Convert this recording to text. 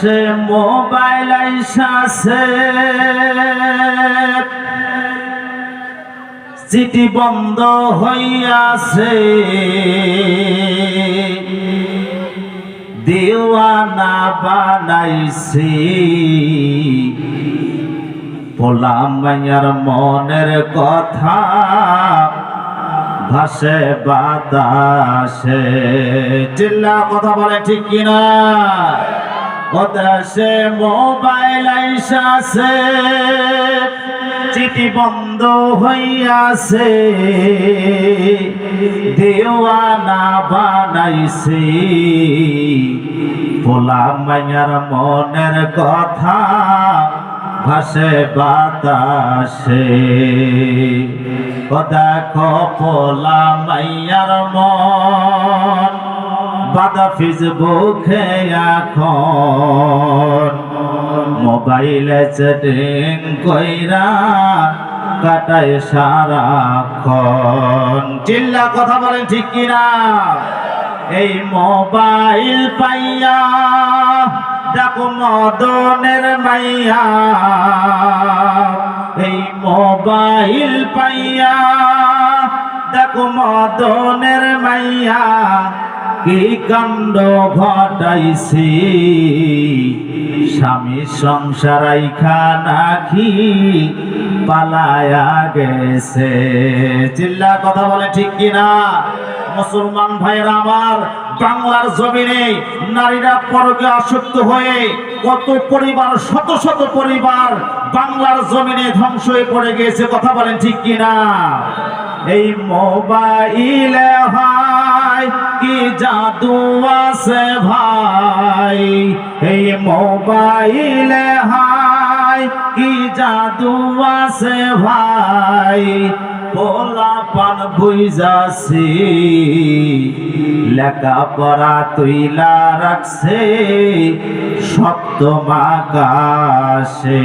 দেশে মোবাইল আইসাছে, চিঠি বন্ধ হইয়াছে, দিওয়ানা বানাইছি পোলা মাইয়ার মনের কথা ভাসে বাতাসে। চিল্লা কথা বলে ঠিক কিনা? ও দেশে মোবাইল আইসাছে, চিঠি বন্ধ হইয়াছে, দেওয়ানা বানাইছি পোলা মাইয়ার মনের কথা ভাসে বাতাসে। ও দেখো পোলা মাইয়ার মন বাদা ফেসবুকে এখন মোবাইলে চ্যাটিং কইরা কাটায় সারাক্ষণ। চিল্লা কথা বলেন ঠিক কিনা? এই মোবাইল পাইয়া দেখো মদনের মাইয়া, এই মোবাইল পাইয়া দেখো মদনের মাইয়া কি কাণ্ড ঘটাইছি, স্বামী সংসার আইখা নাকি পালায়া গেছে। চিল্লা কথা বলে ঠিক কিনা? মুসলমান ভাইরা আমার, বাংলার জমিনে নারীরা পরকে আসক্ত হয়ে কত পরিবার, শত শত পরিবার বাংলার জমিনে ধ্বংস হয়ে পড়ে গেছে। কথা বলেন ঠিক কিনা? এই মোবাইলে ভাই কি জাদু আছে ভাই, এই মোবাইলে ভাই কি জাদু আছে ভাই, পোলা পান বুঝাছি লেখাপড়া তুইলা রাখছে শক্ত আকাশে।